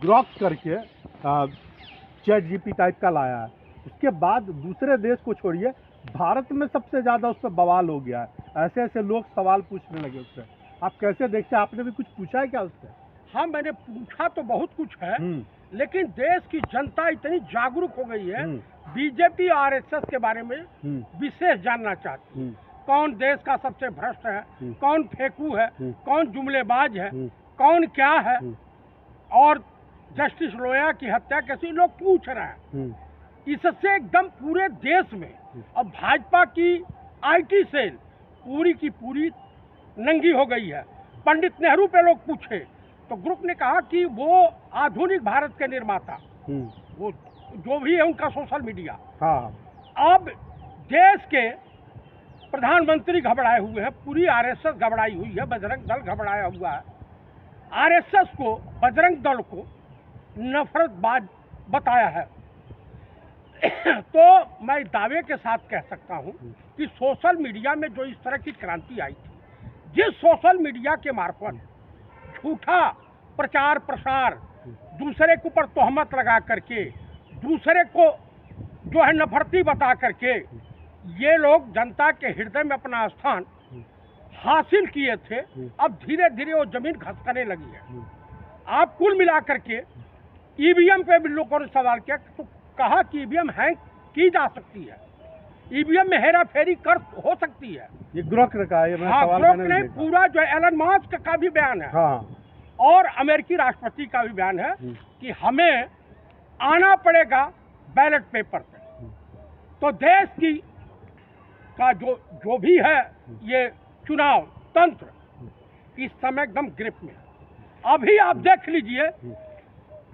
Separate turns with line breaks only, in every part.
Grok करके chat GP type का लाया है। उसके बाद दूसरे देश को छोड़िए, भारत में सबसे ज़्यादा उस पर बवाल हो गया है। ऐसे ऐसे लोग सवाल पूछने लगे उससे। आप कैसे देखते हैं? आपने भी कुछ पूछा है क्या उससे?
हाँ, मैंने पूछा तो बहुत कुछ है, लेकिन देश की जनता इतनी जागरूक हो गई है, बीजेपी आरएसएस के बारे में विशेष जानना चाहती है। कौन देश का सबसे भ्रष्ट है, कौन फेंकू है, कौन जुमलेबाज है, कौन क्या है, और जस्टिस लोया की हत्या कैसे लोग पूछ रहे हैं। इससे एकदम पूरे देश में अब भाजपा की आईटी सेल पूरी की पूरी नंगी हो गई है। पंडित नेहरू पे लोग पूछे तो ग्रुप ने कहा कि वो आधुनिक भारत के निर्माता, वो जो भी है उनका सोशल मीडिया। अब देश के प्रधानमंत्री घबराए हुए हैं, पूरी आरएसएस घबराई हुई है, बजरंग दल घबराया हुआ है। आरएसएस को, बजरंग दल को नफरतबाज बताया है। तो मैं दावे के साथ कह सकता हूं कि सोशल मीडिया में जो इस तरह की क्रांति आई थी, जिस सोशल मीडिया के मार्फत झूठा प्रचार प्रसार, दूसरे के ऊपर तोहमत लगा करके, दूसरे को जो है नफरती बता करके ये लोग जनता के हृदय में अपना स्थान हासिल किए थे, अब धीरे धीरे वो जमीन खसकने लगी है। आप कुल मिला करके ईवीएम पे भी लोगों ने सवाल किया तो कहा कि ईवीएम हैंग की जा सकती है, ईवीएम में हेरा फेरी कर हो सकती है।
ये ग्रोक का है।
हाँ, ग्रोक ने पूरा जो एलन मस्क का भी बयान है, और अमेरिकी राष्ट्रपति का भी बयान है कि हमें आना पड़ेगा बैलेट पेपर पे। तो देश की का जो भी है ये चुनाव तंत्र इस समय एकदम ग्रिप में। अभी आप देख लीजिए,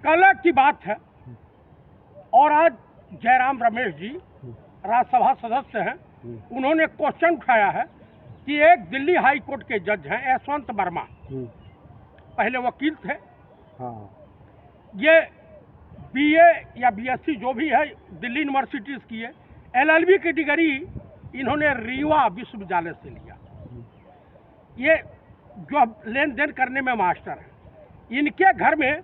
कल की बात है, और आज जयराम रमेश जी राज्यसभा सदस्य हैं, उन्होंने क्वेश्चन उठाया है कि एक दिल्ली हाई कोर्ट के जज हैं यशवंत वर्मा, पहले वकील थे, ये बीए या बीएससी जो भी है दिल्ली यूनिवर्सिटीज की है, एलएलबी की डिग्री इन्होंने रीवा विश्वविद्यालय से लिया। ये जो लेन देन करने में मास्टर है। इनके घर में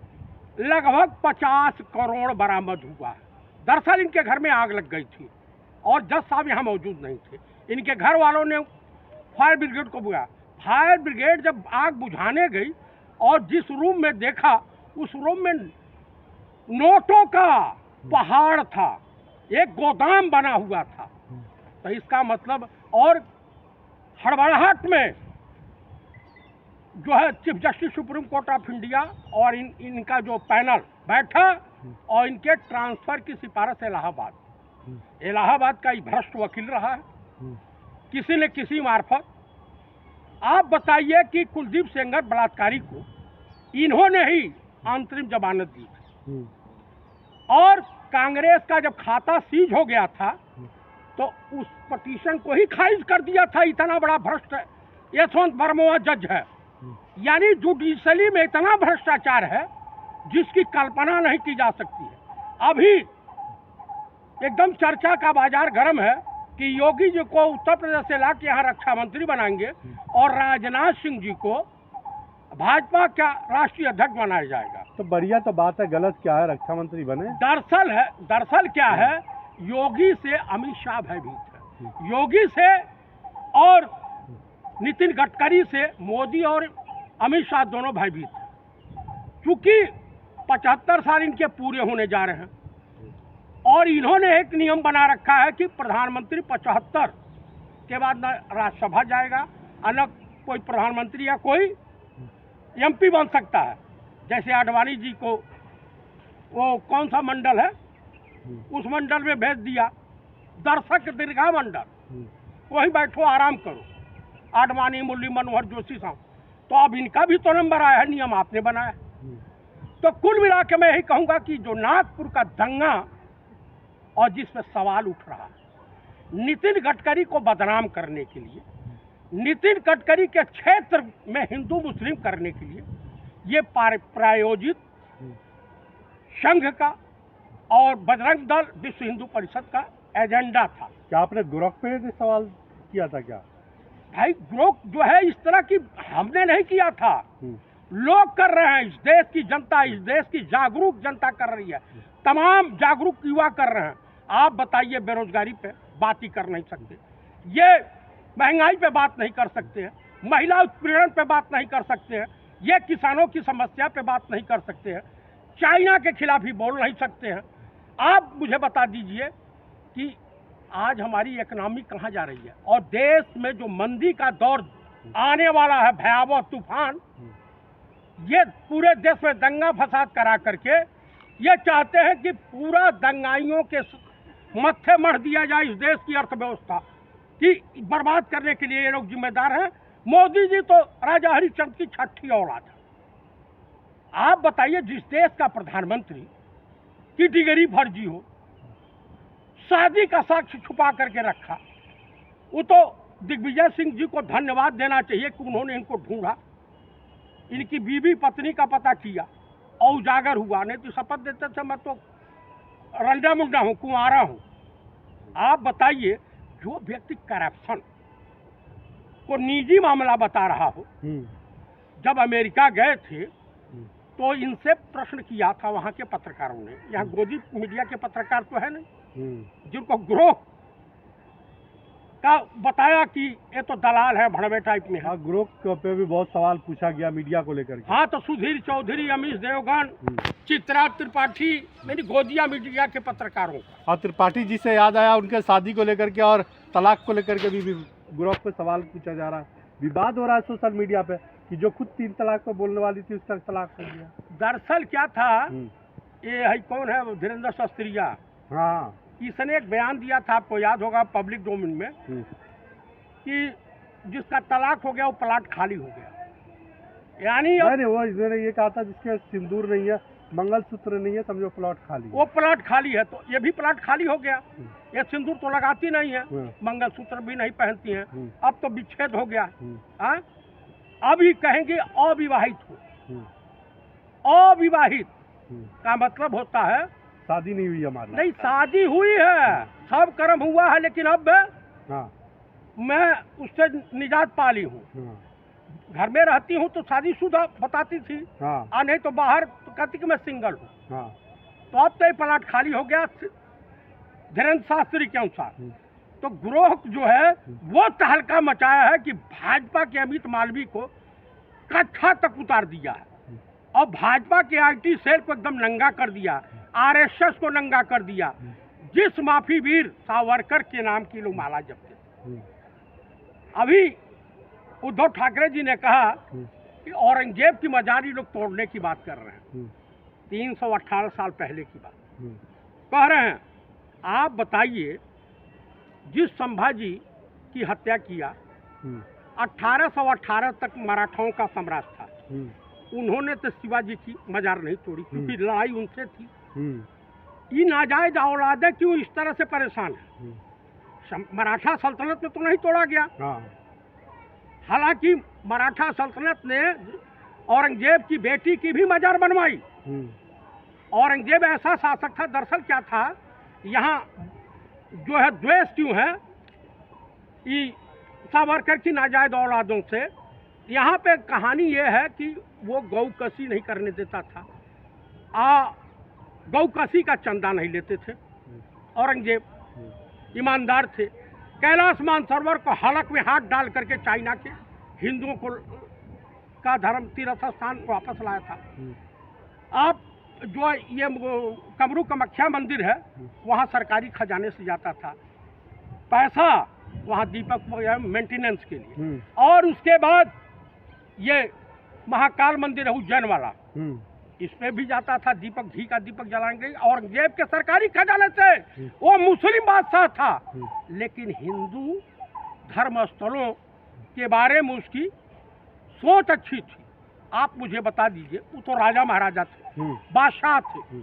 लगभग 50 करोड़ बरामद हुआ है। दरअसल इनके घर में आग लग गई थी और जज साहब यहाँ मौजूद नहीं थे। इनके घर वालों ने फायर ब्रिगेड को बुलाया। फायर ब्रिगेड जब आग बुझाने गई और जिस रूम में देखा, उस रूम में नोटों का पहाड़ था, एक गोदाम बना हुआ था। तो इसका मतलब, और हड़बड़ाहट में जो है chief justice supreme court of India और इनका जो पैनल बैठा और इनके ट्रांसफर की सिफारिश इलाहाबाद का ही भ्रष्ट वकील रहा है, किसी न किसी मार्फत। आप बताइए कि कुलदीप सेंगर बलात्कारी को इन्होंने ही अंतरिम जमानत दी थी, और कांग्रेस का जब खाता सीज हो गया था तो उस पिटीशन को ही खारिज कर दिया था। इतना बड़ा भ्रष्ट यशवंत वर्मा जज है। यानी जुडिशली में इतना भ्रष्टाचार है जिसकी कल्पना नहीं की जा सकती है। अभी एकदम चर्चा का बाजार गर्म है कि योगी जी को उत्तर प्रदेश से लाके यहाँ रक्षा मंत्री बनाएंगे और राजनाथ सिंह जी को भाजपा का राष्ट्रीय अध्यक्ष बनाया जाएगा।
तो बढ़िया तो बात है, गलत क्या है, रक्षा मंत्री बने।
दरअसल क्या है, योगी से अमित शाह भयभीत है, योगी से और नितिन गडकरी से मोदी और अमित शाह दोनों भयभीत हैं। क्योंकि 75 साल इनके पूरे होने जा रहे हैं और इन्होंने एक नियम बना रखा है कि प्रधानमंत्री 75 के बाद न राज्यसभा जाएगा, न कोई प्रधानमंत्री या कोई एमपी बन सकता है। जैसे आडवाणी जी को वो कौन सा मंडल है, उस मंडल में भेज दिया, दर्शक दीर्घा मंडल, वही बैठो आराम करो, आडवाणी, मुरली मनोहर जोशी साहब। तो अब इनका भी तो नंबर आया है, नियम आपने बनाया। तो कुल मिला के मैं यही कहूँगा कि जो नागपुर का दंगा और जिसमें सवाल उठ रहा है नितिन गडकरी को बदनाम करने के लिए, नितिन गडकरी के क्षेत्र में हिंदू मुस्लिम करने के लिए, ये प्रायोजित संघ का और बजरंग दल विश्व हिंदू परिषद का एजेंडा था।
क्या आपने ग्रोक पे सवाल किया था क्या?
भाई ग्रोक जो है इस तरह की हमने नहीं किया था, लोग कर रहे हैं, इस देश की जनता, इस देश की जागरूक जनता कर रही है, तमाम जागरूक युवा कर रहे हैं। आप बताइए, बेरोजगारी पे बात ही कर नहीं सकते, ये महंगाई पे बात नहीं कर सकते हैं, महिला उत्पीड़न पे बात नहीं कर सकते हैं, ये किसानों की समस्या पे बात नहीं कर सकते हैं, चाइना के खिलाफ ही बोल नहीं सकते हैं। आप मुझे बता दीजिए कि आज हमारी इकोनॉमी कहाँ जा रही है, और देश में जो मंदी का दौर आने वाला है, भयावह तूफान, ये पूरे देश में दंगा फसाद करा करके ये चाहते हैं कि पूरा दंगाइयों के मत्थे मढ़ दिया जाए इस देश की अर्थव्यवस्था की बर्बाद करने के लिए ये लोग जिम्मेदार हैं। मोदी जी तो राजा हरिश्चंद्र की छठी औलाद है। आप बताइए, जिस देश का प्रधानमंत्री की डिग्री फर्जी हो, शादी का साक्ष्य छुपा करके रखा, वो तो दिग्विजय सिंह जी को धन्यवाद देना चाहिए कि उन्होंने इनको ढूंढा, इनकी बीवी पत्नी का पता किया और उजागर हुआ। नहीं तो शपथ देते थे मैं तो रंडा मुंडा हूँ, कुंवारा हूँ। आप बताइए, जो व्यक्ति करप्शन को निजी मामला बता रहा हो, जब अमेरिका गए थे तो इनसे प्रश्न किया था वहाँ के पत्रकारों ने। यहाँ गोदी मीडिया के पत्रकार तो है नहीं, जिनको ग्रोह का बताया कि ये तो दलाल है, भड़वे टाइप में है।
हाँ, ग्रोह पे भी बहुत सवाल पूछा गया मीडिया को लेकर के।
हाँ, तो सुधीर चौधरी, अमीश देवगन, चित्रा त्रिपाठी, मेरी गोदिया मीडिया के पत्रकारों का।
और त्रिपाठी जी से याद आया, उनके शादी को लेकर के और तलाक को लेकर के भी ग्रोह पे सवाल पूछा जा रहा है, विवाद हो रहा है सोशल मीडिया पे कि जो खुद 3 तलाक पे बोलने वाली थी उसका तलाक हो गया।
दरअसल क्या था, ये है कौन है, धीरेन्द्र शास्त्रिया,
हाँ,
इसने एक बयान दिया था, आपको याद होगा, पब्लिक डोमेन में, कि जिसका तलाक हो गया वो प्लाट खाली हो गया। यानी
नहीं, वो इसने ये कहा था जिसके सिंदूर नहीं है, मंगलसूत्र नहीं है, समझो प्लॉट खाली,
वो प्लाट खाली है, तो ये भी प्लाट खाली हो गया। ये सिंदूर तो लगाती नहीं है, मंगलसूत्र भी नहीं पहनती हैं, अब तो विच्छेद हो गया। हाँ, अभी कहेंगे अविवाहित हो। अविवाहित का मतलब होता है
शादी नहीं हुई हमारी।
नहीं, शादी हुई है, सब कर्म हुआ है, लेकिन अब
हाँ,
मैं उससे निजात पा ली हूँ। घर में रहती हूँ तो शादीशुदा बताती थी,
हाँ,
नहीं तो बाहर तो कहती कि मैं सिंगल हूँ।
हाँ,
तो अब तो ये प्लाट खाली हो गया धीरेन्द्र शास्त्री के अनुसार। तो ग्रोह जो है वो तहलका मचाया है कि भाजपा के अमित मालवीय को कक्षा तक उतार दिया है, और भाजपा के आईटी सेल को एकदम नंगा कर दिया, आरएसएस को नंगा कर दिया, जिस माफी वीर सावरकर के नाम की लोग माला जपते। अभी उद्धव ठाकरे जी ने कहा कि औरंगजेब की मजारी लोग तोड़ने की बात कर रहे हैं, 318 साल पहले की बात कह रहे हैं। आप बताइए, जिस संभाजी की हत्या किया, 1818 तक मराठाओं का साम्राज्य था, उन्होंने तो शिवाजी की मजार नहीं तोड़ी, क्योंकि लड़ाई उनसे थी। ये नाजायज औलादें क्यों इस तरह से परेशान है? मराठा सल्तनत में तो नहीं तोड़ा गया। हालांकि मराठा सल्तनत ने औरंगजेब की बेटी की भी मजार बनवाई। औरंगजेब ऐसा शासक था, दरअसल क्या था, यहाँ जो है द्वेष क्यों है ये सावरकर की नाजायज औलादों से? यहाँ पे कहानी ये है कि वो गौ कसी नहीं करने देता था, गौ कसी का चंदा नहीं लेते थे औरंगजेब, ईमानदार थे। कैलाश मानसरोवर को हलक में हाथ डाल करके चाइना के हिंदुओं को का धर्म तीर्थ स्थान वापस लाया था। आप जो ये कमरू कामाख्या मंदिर है, वहाँ सरकारी खजाने से जाता था पैसा, वहाँ दीपक मेंटेनेंस के लिए। और उसके बाद ये महाकाल मंदिर है उज्जैन वाला, इसमें भी जाता था दीपक, घी का दीपक जलाएंगे। औरंगजेब के सरकारी खजाने से, वो मुस्लिम बादशाह था, लेकिन हिंदू धर्म स्थलों के बारे में उसकी सोच अच्छी थी। आप मुझे बता दीजिए, वो तो राजा महाराजा थे, बादशाह थे।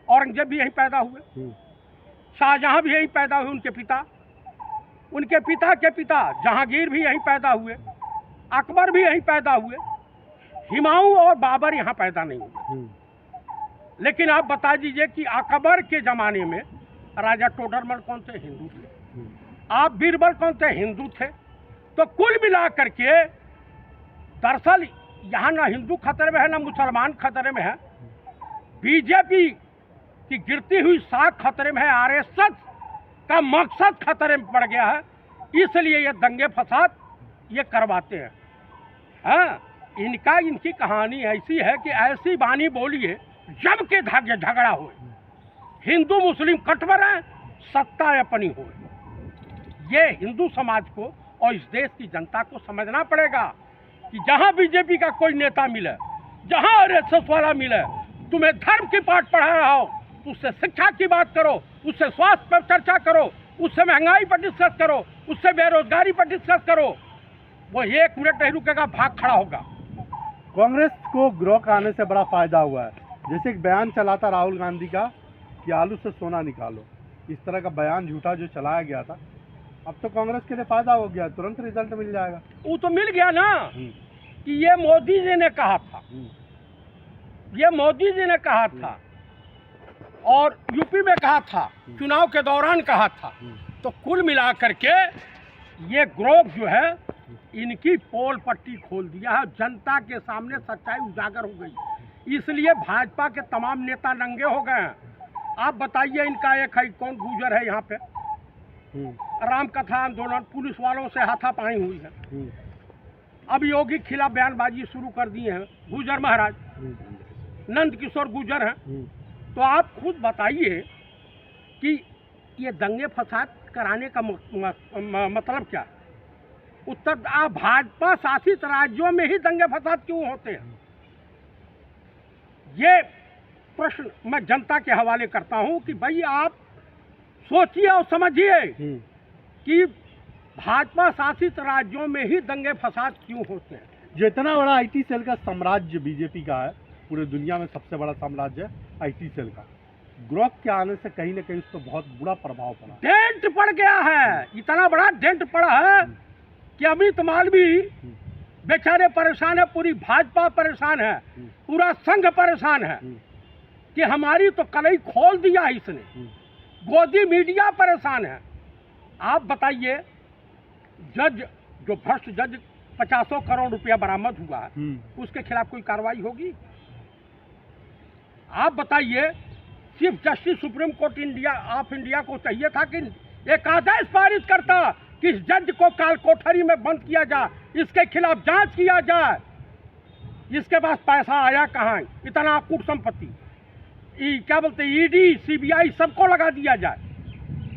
औरंगजेब भी यहीं पैदा हुए, शाहजहां भी यहीं पैदा हुए, उनके पिता के पिता जहांगीर भी यहीं पैदा हुए, अकबर भी यहीं पैदा हुए, हुमायूं और बाबर यहाँ पैदा नहीं हुए। लेकिन आप बता दीजिए कि अकबर के ज़माने में राजा टोडरमल कौन थे? हिंदू थे। आप बीरबल कौन थे? हिंदू थे। तो कुल मिला करके दरअसल यहाँ ना हिंदू खतरे में है ना मुसलमान खतरे में है, बीजेपी की गिरती हुई साख खतरे में है, आरएसएस का मकसद खतरे में पड़ गया है, इसलिए ये दंगे फसाद ये करवाते हैं। हाँ, इनकी कहानी ऐसी है कि ऐसी बानी बोलिए जब के धागे झगड़ा हो, हिंदू मुस्लिम कटवर है, सत्ता अपनी हो। ये हिंदू समाज को और इस देश की जनता को समझना पड़ेगा कि जहाँ बीजेपी का कोई नेता मिले, जहाँ आरएसएस वाला मिले, तुम्हें धर्म की पाठ पढ़ा रहा हो, उससे शिक्षा की बात करो, उससे स्वास्थ्य पर चर्चा करो, उससे महंगाई पर डिस्कस करो, उससे बेरोजगारी पर डिस्कस करो, वो 1 मिनट नहीं रुकेगा, भाग खड़ा होगा।
कांग्रेस को ग्रोह का आने से बड़ा फायदा हुआ है। जैसे एक बयान चला था राहुल गांधी का कि आलू से सोना निकालो, इस तरह का बयान झूठा जो चलाया गया था, अब तो कांग्रेस के लिए फायदा हो गया, तुरंत रिजल्ट मिल जाएगा।
वो तो मिल गया ना कि ये मोदी जी ने कहा था, ये मोदी जी ने कहा था और यूपी में कहा था, चुनाव के दौरान कहा था। तो कुल मिलाकर के ये ग्रोह जो है इनकी पोल पट्टी खोल दिया है, जनता के सामने सच्चाई उजागर हो गई, इसलिए भाजपा के तमाम नेता नंगे हो गए हैं। आप बताइए, इनका एक है कौन गुजर है यहाँ पे, राम कथा आंदोलन पुलिस वालों से हाथापाई हुई है, अब योगी के खिलाफ बयानबाजी शुरू कर दी है, गुजर महाराज नंद किशोर गुजर हैं। तो आप खुद बताइए कि ये दंगे फसाद कराने का मतलब क्या? उत्तर आप भाजपा शासित राज्यों में ही दंगे फसाद क्यों होते हैं? ये प्रश्न मैं जनता के हवाले करता हूं कि भाई आप सोचिए और समझिए कि भाजपा शासित राज्यों में ही दंगे फसाद क्यों होते हैं।
जो इतना बड़ा आईटी सेल का साम्राज्य बीजेपी का है, पूरे दुनिया में सबसे बड़ा साम्राज्य है आईटी सेल का, ग्रोह के आने से कहीं ना कहीं उस पर बहुत बुरा प्रभाव पड़ा,
डेंट पड़ गया है, इतना बड़ा डेंट पड़ा है कि अमित मालवीय बेचारे परेशान है, पूरी भाजपा परेशान है, पूरा संघ परेशान है कि हमारी तो कलई खोल दिया इसने, गोदी मीडिया परेशान है। आप बताइए, जज जो भ्रष्ट जज 50 करोड़ रुपया बरामद हुआ है, उसके खिलाफ कोई कार्रवाई होगी? आप बताइए, chief justice supreme court of India को चाहिए था कि एक आदेश पारित करता कि इस जज को काल कोठरी में बंद किया जाए, इसके खिलाफ जांच किया जाए, इसके पास पैसा आया कहाँ, इतना अकूट संपत्ति, क्या बोलते ईडी सीबीआई सबको लगा दिया जाए।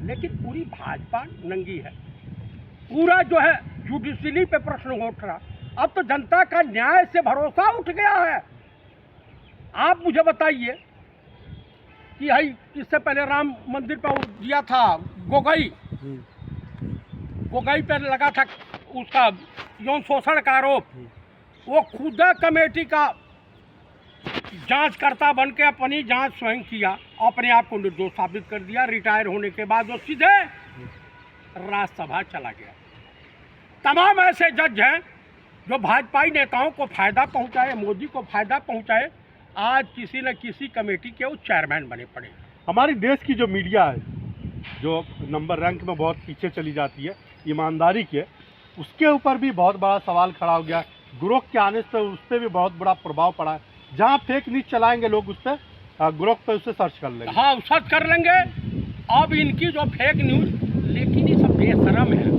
लेकिन पूरी भाजपा नंगी है, पूरा जो है जुडिशरी पे प्रश्न उठ रहा। अब तो जनता का न्याय से भरोसा उठ गया है। आप मुझे बताइए कि भाई इससे पहले राम मंदिर पर दिया था गोगई पे लगा था उसका यौन शोषण का आरोप, वो खुद कमेटी का जांचकर्ता बन के अपनी जांच स्वयं किया, अपने आप को निर्दोष साबित कर दिया। रिटायर होने के बाद वो सीधे राज्यसभा चला गया। तमाम ऐसे जज हैं जो भाजपाई नेताओं को फायदा पहुंचाए, मोदी को फायदा पहुंचाए, आज किसी न किसी कमेटी के वो चेयरमैन बने पड़े।
हमारी देश की जो मीडिया है, जो नंबर रैंक में बहुत पीछे चली जाती है ईमानदारी के, उसके ऊपर भी बहुत बड़ा सवाल खड़ा हो गया। ग्रोह के आने से उस पर भी बहुत बड़ा प्रभाव पड़ा है। जहाँ फेक न्यूज चलाएंगे लोग, उस पर ग्रोह पे उसे सर्च कर लेंगे।
हाँ, सर्च कर लेंगे। अब इनकी जो फेक न्यूज, लेकिन ये सब बेशरम है,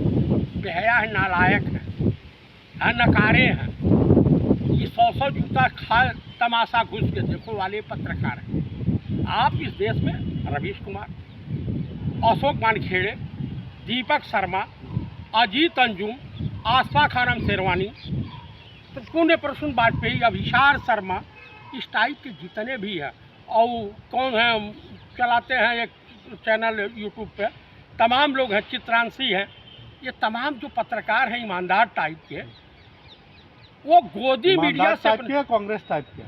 बेहया है, नालायक है, नकारे हैं, ये 100 जूता खा तमाशा घुस के देखो वाले पत्रकार हैं। आप इस देश में रवीश कुमार, अशोक मानखेड़े, दीपक शर्मा, अजीत अंजुम, आसफा खानम शेरवानी, पुण्य प्रसून वाजपेयी, अभिषार शर्मा, इस टाइप के जितने भी हैं, और कौन है चलाते हैं एक चैनल यूट्यूब पे, तमाम लोग हैं, चित्रांशी हैं, ये तमाम जो पत्रकार हैं ईमानदार टाइप के, वो गोदी मीडिया से
कांग्रेस टाइप के।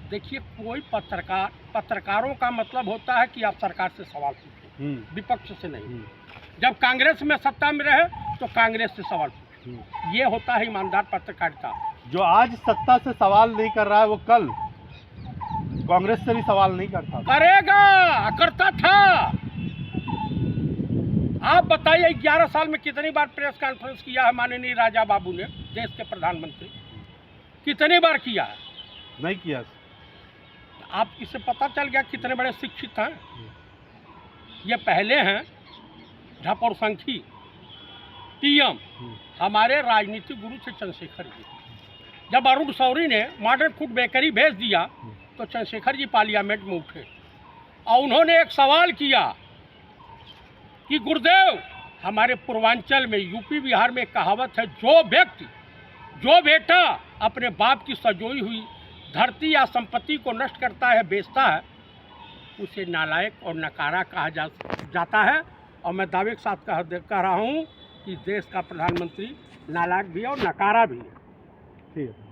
देखिए, कोई पत्रकारों का मतलब होता है कि आप सरकार से सवाल पूछें, विपक्ष से नहीं। जब कांग्रेस में सत्ता में रहे तो कांग्रेस से सवाल पूछें, ये होता है ईमानदार पत्रकारिता।
जो आज सत्ता से सवाल नहीं कर रहा है, वो कल कांग्रेस से भी सवाल नहीं करता,
करेगा, करता था। आप बताइए, 11 साल में कितनी बार प्रेस कॉन्फ्रेंस किया है माननीय राजा बाबू ने, देश के प्रधानमंत्री? कितने बार किया है?
नहीं किया।
आप इससे पता चल गया कितने बड़े शिक्षित हैं। ये पहले हैं झपर संखी टीएम, हमारे राजनीतिक गुरु थे चंद्रशेखर जी। जब अरुण शौरी ने मॉडर्न फूड बेकरी भेज दिया तो चंद्रशेखर जी पार्लियामेंट में उठे और उन्होंने एक सवाल किया कि गुरुदेव, हमारे पूर्वांचल में, यूपी बिहार में एक कहावत है, जो बेटा अपने बाप की सजोई हुई धरती या संपत्ति को नष्ट करता है, बेचता है, उसे नालायक और नकारा कहा जाता है। और मैं दावे के साथ कह रहा हूँ कि देश का प्रधानमंत्री नालायक भी है और नकारा भी है।
ठीक है।